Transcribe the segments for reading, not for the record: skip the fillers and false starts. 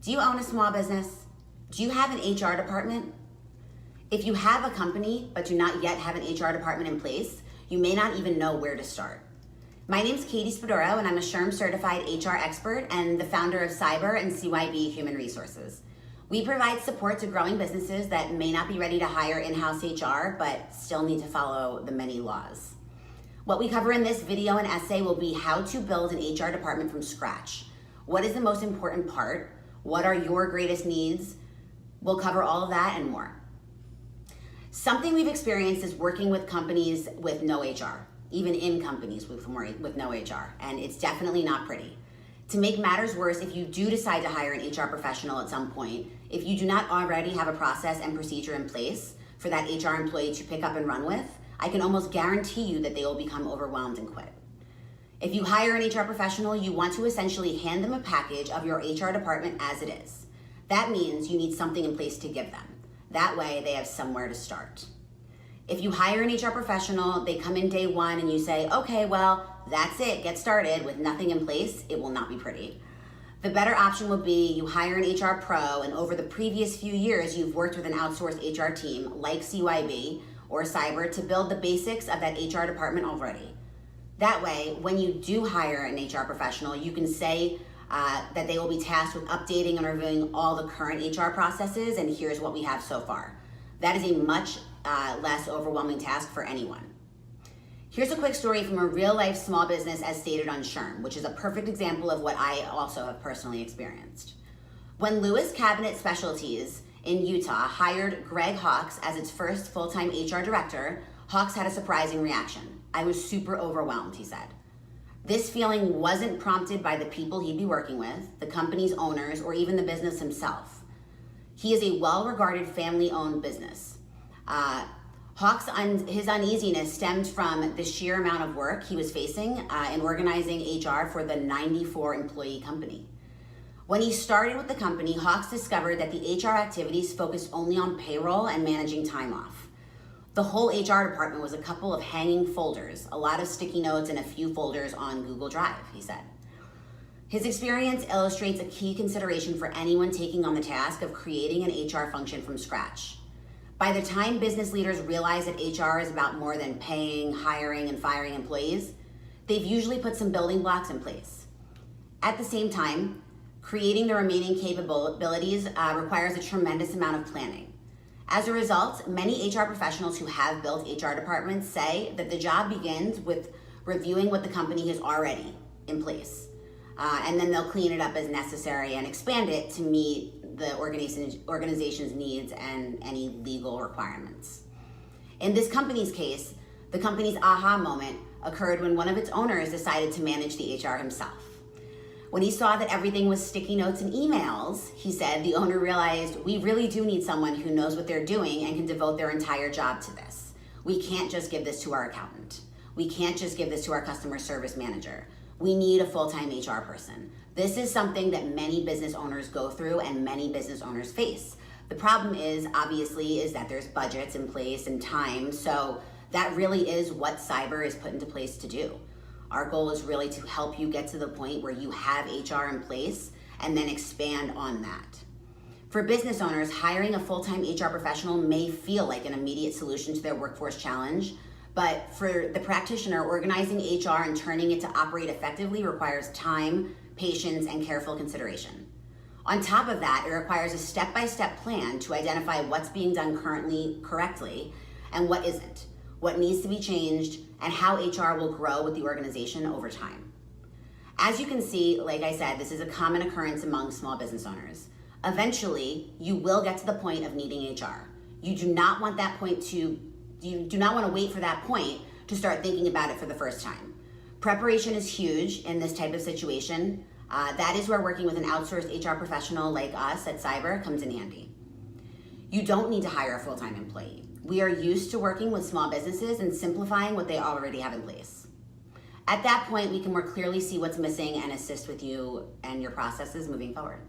Do you own a small business? Do you have an HR department? If you have a company but do not yet have an HR department in place, you may not even know where to start. My name is Katie Spadoro, and I'm a SHRM certified HR expert and the founder of Cyber and CYB Human Resources. We provide support to growing businesses that may not be ready to hire in-house HR but still need to follow the many laws. What we cover in this video and essay will be how to build an HR department from scratch. What is the most important part? What are your greatest needs? We'll cover all of that and more. Something we've experienced is working with companies with no HR, even in companies with no HR, and it's definitely not pretty. To make matters worse, if you do decide to hire an HR professional at some point, if you do not already have a process and procedure in place for that HR employee to pick up and run with, I can almost guarantee you that they will become overwhelmed and quit. If you hire an HR professional, you want to essentially hand them a package of your HR department as it is. That means you need something in place to give them. That way they have somewhere to start. If you hire an HR professional, they come in day one and you say, okay, well, that's it, get started with nothing in place, it will not be pretty. The better option would be you hire an HR pro, and over the previous few years, you've worked with an outsourced HR team like CYB or Cyber to build the basics of that HR department already. That way, when you do hire an HR professional, you can say that they will be tasked with updating and reviewing all the current HR processes, and here's what we have so far. That is a much less overwhelming task for anyone. Here's a quick story from a real-life small business as stated on SHRM, which is a perfect example of what I also have personally experienced. When Lewis Cabinet Specialties in Utah hired Greg Hawks as its first full-time HR director, Hawks had a surprising reaction. I was super overwhelmed, he said. This feeling wasn't prompted by the people he'd be working with, the company's owners, or even the business himself. He is a well-regarded family-owned business. His uneasiness stemmed from the sheer amount of work he was facing in organizing HR for the 94-employee company. When he started with the company, Hawks discovered that the HR activities focused only on payroll and managing time off. The whole HR department was a couple of hanging folders, a lot of sticky notes, and a few folders on Google Drive, he said. His experience illustrates a key consideration for anyone taking on the task of creating an HR function from scratch. By the time business leaders realize that HR is about more than paying, hiring, and firing employees, they've usually put some building blocks in place. At the same time, creating the remaining capabilities requires a tremendous amount of planning. As a result, many HR professionals who have built HR departments say that the job begins with reviewing what the company has already in place. And then they'll clean it up as necessary and expand it to meet the organization's needs and any legal requirements. In this company's case, the company's aha moment occurred when one of its owners decided to manage the HR himself. When he saw that everything was sticky notes and emails, he said, the owner realized, we really do need someone who knows what they're doing and can devote their entire job to this. We can't just give this to our accountant. We can't just give this to our customer service manager. We need a full-time HR person. This is something that many business owners go through and many business owners face. The problem is, obviously, is that there's budgets in place and time, so that really is what Cyber is put into place to do. Our goal is really to help you get to the point where you have HR in place and then expand on that. For business owners, hiring a full-time HR professional may feel like an immediate solution to their workforce challenge, but for the practitioner, organizing HR and turning it to operate effectively requires time, patience, and careful consideration. On top of that, it requires a step-by-step plan to identify what's being done currently correctly and what isn't, what needs to be changed, and how HR will grow with the organization over time. As you can see, like I said, this is a common occurrence among small business owners. Eventually, you will get to the point of needing HR. You do not want to wait for that point to start thinking about it for the first time. Preparation is huge in this type of situation. That is where working with an outsourced HR professional like us at Cyber comes in handy. You don't need to hire a full-time employee. We are used to working with small businesses and simplifying what they already have in place. At that point, we can more clearly see what's missing and assist with you and your processes moving forward.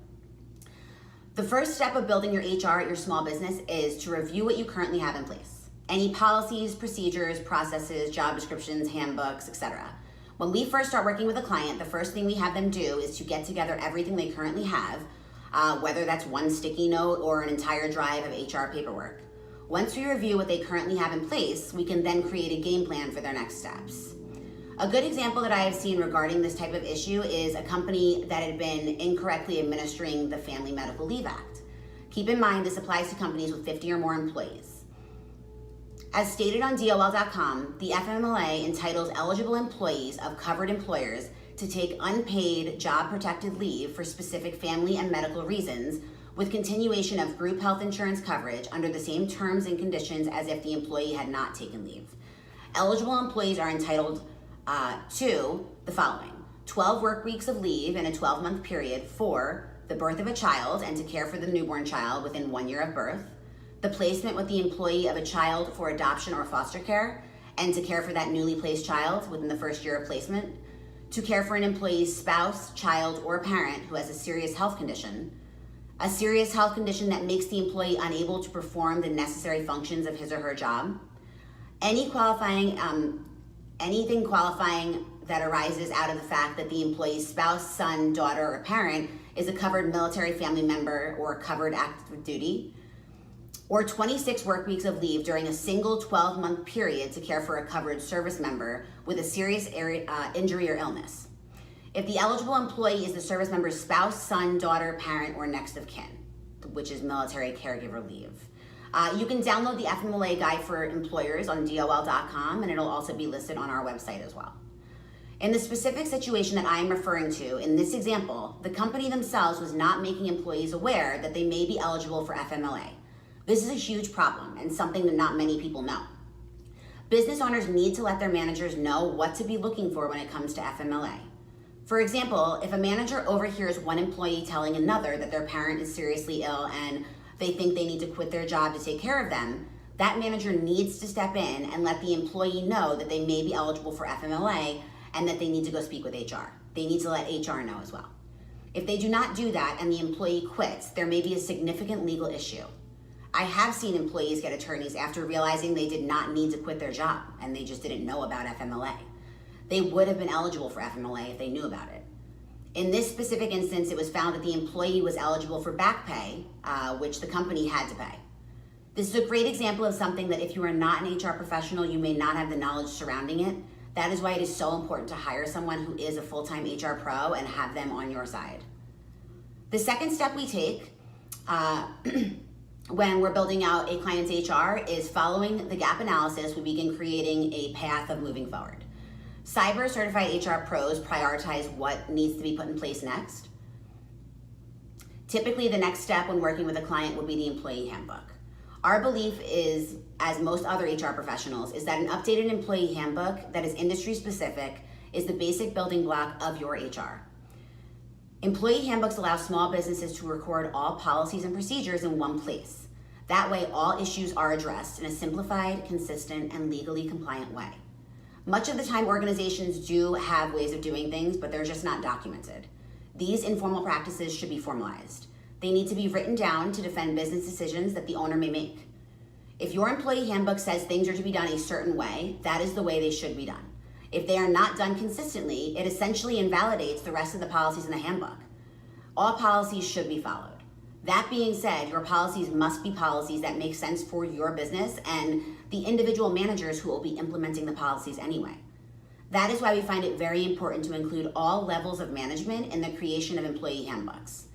The first step of building your HR at your small business is to review what you currently have in place. Any policies, procedures, processes, job descriptions, handbooks, etc. When we first start working with a client, the first thing we have them do is to get together everything they currently have, whether that's one sticky note or an entire drive of HR paperwork. Once we review what they currently have in place, we can then create a game plan for their next steps. A good example that I have seen regarding this type of issue is a company that had been incorrectly administering the Family Medical Leave Act. Keep in mind, this applies to companies with 50 or more employees. As stated on DOL.com, the FMLA entitles eligible employees of covered employers to take unpaid job-protected leave for specific family and medical reasons, with continuation of group health insurance coverage under the same terms and conditions as if the employee had not taken leave. Eligible employees are entitled to the following: 12 work weeks of leave in a 12-month period for the birth of a child and to care for the newborn child within 1 year of birth, the placement with the employee of a child for adoption or foster care and to care for that newly placed child within the first year of placement, to care for an employee's spouse, child, or parent who has a serious health condition that makes the employee unable to perform the necessary functions of his or her job, anything qualifying that arises out of the fact that the employee's spouse, son, daughter, or parent is a covered military family member or covered active duty, or 26 work weeks of leave during a single 12-month period to care for a covered service member with a serious injury or illness, if the eligible employee is the service member's spouse, son, daughter, parent, or next of kin, which is military caregiver leave. You can download the FMLA guide for employers on DOL.com, and it'll also be listed on our website as well. In the specific situation that I am referring to, in this example, the company themselves was not making employees aware that they may be eligible for FMLA. This is a huge problem and something that not many people know. Business owners need to let their managers know what to be looking for when it comes to FMLA. For example, if a manager overhears one employee telling another that their parent is seriously ill and they think they need to quit their job to take care of them, that manager needs to step in and let the employee know that they may be eligible for FMLA and that they need to go speak with HR. They need to let HR know as well. If they do not do that and the employee quits, there may be a significant legal issue. I have seen employees get attorneys after realizing they did not need to quit their job and they just didn't know about FMLA. They would have been eligible for FMLA if they knew about it. In this specific instance, it was found that the employee was eligible for back pay, which the company had to pay. This is a great example of something that if you are not an HR professional, you may not have the knowledge surrounding it. That is why it is so important to hire someone who is a full-time HR pro and have them on your side. The second step we take when we're building out a client's HR is following the gap analysis, we begin creating a path of moving forward. Cyber certified HR pros prioritize what needs to be put in place next. Typically, the next step when working with a client would be the employee handbook. Our belief is, as most other HR professionals, is that an updated employee handbook that is industry specific is the basic building block of your HR. Employee handbooks allow small businesses to record all policies and procedures in one place. That way, all issues are addressed in a simplified, consistent, and legally compliant way. Much of the time, organizations do have ways of doing things, but they're just not documented. These informal practices should be formalized. They need to be written down to defend business decisions that the owner may make. If your employee handbook says things are to be done a certain way, that is the way they should be done. If they are not done consistently, it essentially invalidates the rest of the policies in the handbook. All policies should be followed. That being said, your policies must be policies that make sense for your business and the individual managers who will be implementing the policies anyway. That is why we find it very important to include all levels of management in the creation of employee handbooks.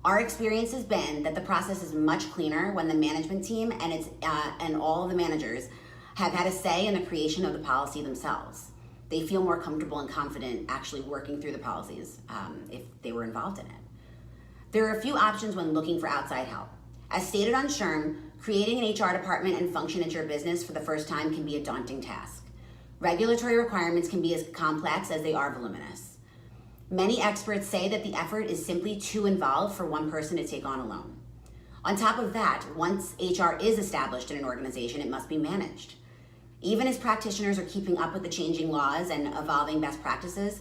Our experience has been that the process is much cleaner when the management team and all of the managers have had a say in the creation of the policy themselves. They feel more comfortable and confident actually working through the policies if they were involved in it. There are a few options when looking for outside help. As stated on SHRM, creating an HR department and function at your business for the first time can be a daunting task. Regulatory requirements can be as complex as they are voluminous. Many experts say that the effort is simply too involved for one person to take on alone. On top of that, once HR is established in an organization, it must be managed. Even as practitioners are keeping up with the changing laws and evolving best practices,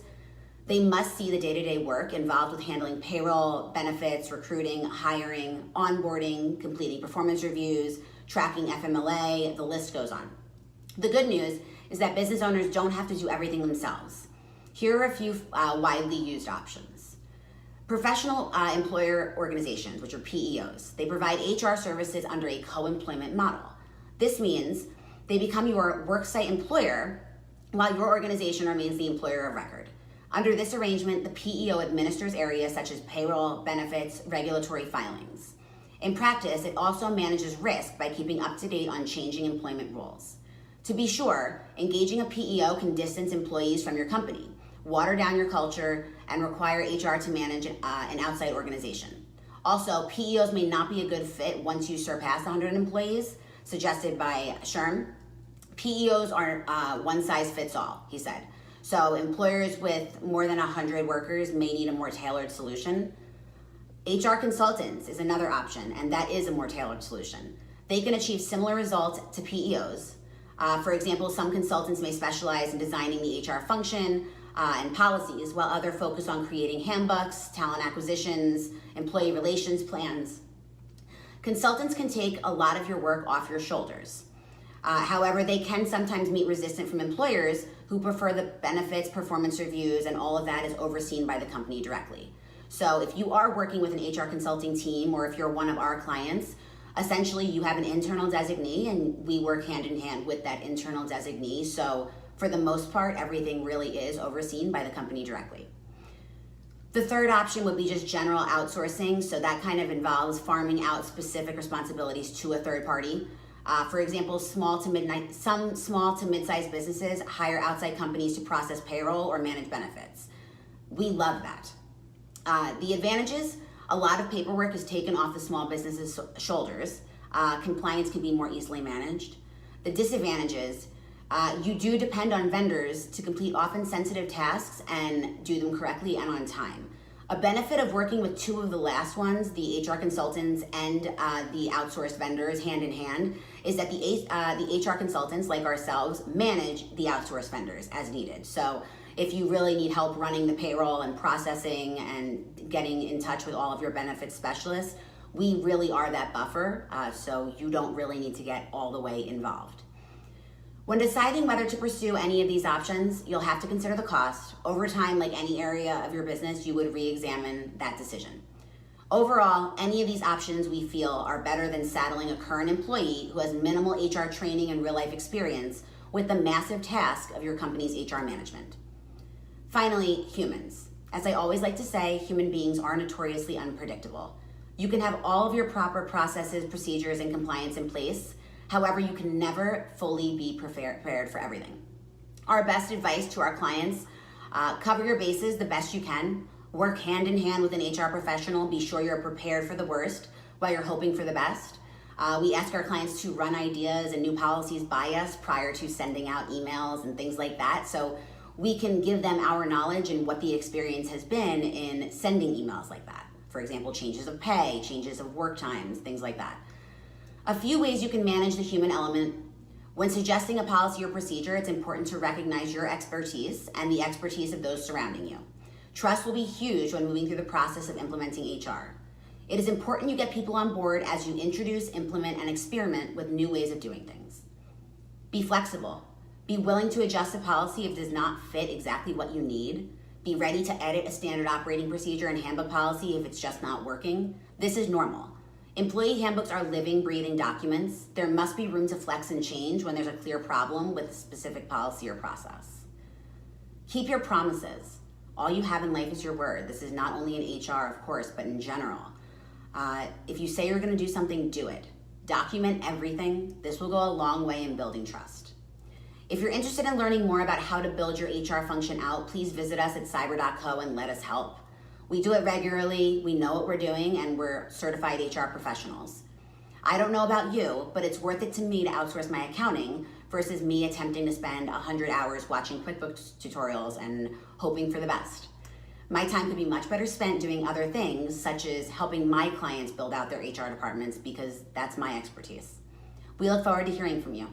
they must see the day-to-day work involved with handling payroll, benefits, recruiting, hiring, onboarding, completing performance reviews, tracking FMLA, the list goes on. The good news is that business owners don't have to do everything themselves. Here are a few widely used options. Professional employer organizations, which are PEOs, they provide HR services under a co-employment model. This means they become your worksite employer while your organization remains the employer of record. Under this arrangement, the PEO administers areas such as payroll, benefits, regulatory filings. In practice, it also manages risk by keeping up to date on changing employment rules. To be sure, engaging a PEO can distance employees from your company, water down your culture, and require HR to manage an outside organization. Also, PEOs may not be a good fit once you surpass 100 employees, suggested by Sherm. PEOs are one size fits all, he said. So employers with more than 100 workers may need a more tailored solution. HR consultants is another option, and that is a more tailored solution. They can achieve similar results to PEOs. For example, some consultants may specialize in designing the HR function and policies, while others focus on creating handbooks, talent acquisitions, employee relations plans. Consultants can take a lot of your work off your shoulders. However, they can sometimes meet resistance from employers who prefer the benefits, performance reviews, and all of that is overseen by the company directly. So if you are working with an HR consulting team, or if you're one of our clients, essentially you have an internal designee and we work hand in hand with that internal designee. So for the most part, everything really is overseen by the company directly. The third option would be just general outsourcing. So that kind of involves farming out specific responsibilities to a third party. For example, some small to mid-sized businesses hire outside companies to process payroll or manage benefits. We love that. The advantages, a lot of paperwork is taken off the small businesses' shoulders. Compliance can be more easily managed. The disadvantages, you do depend on vendors to complete often sensitive tasks and do them correctly and on time. A benefit of working with two of the last ones, the HR consultants and the outsourced vendors hand in hand, is that the HR consultants, like ourselves, manage the outsourced vendors as needed. So if you really need help running the payroll and processing and getting in touch with all of your benefits specialists, we really are that buffer, so you don't really need to get all the way involved. When deciding whether to pursue any of these options, you'll have to consider the cost. Over time, like any area of your business, you would re-examine that decision. Overall, any of these options we feel are better than saddling a current employee who has minimal HR training and real-life experience with the massive task of your company's HR management. Finally, humans. As I always like to say, human beings are notoriously unpredictable. You can have all of your proper processes, procedures, and compliance in place. However, you can never fully be prepared for everything. Our best advice to our clients, cover your bases the best you can, work hand in hand with an HR professional, be sure you're prepared for the worst while you're hoping for the best. We ask our clients to run ideas and new policies by us prior to sending out emails and things like that, so we can give them our knowledge and what the experience has been in sending emails like that. For example, changes of pay, changes of work times, things like that. A few ways you can manage the human element. When suggesting a policy or procedure, it's important to recognize your expertise and the expertise of those surrounding you. Trust will be huge when moving through the process of implementing HR. It is important you get people on board as you introduce, implement, and experiment with new ways of doing things. Be flexible. Be willing to adjust a policy if it does not fit exactly what you need. Be ready to edit a standard operating procedure and handbook policy if it's just not working. This is normal. Employee handbooks are living, breathing documents. There must be room to flex and change when there's a clear problem with a specific policy or process. Keep your promises. All you have in life is your word. This is not only in HR, of course, but in general. If you say you're going to do something, do it. Document everything. This will go a long way in building trust. If you're interested in learning more about how to build your HR function out, please visit us at cyber.co and let us help. We do it regularly, we know what we're doing, and we're certified HR professionals. I don't know about you, but it's worth it to me to outsource my accounting versus me attempting to spend 100 hours watching QuickBooks tutorials and hoping for the best. My time could be much better spent doing other things, such as helping my clients build out their HR departments, because that's my expertise. We look forward to hearing from you.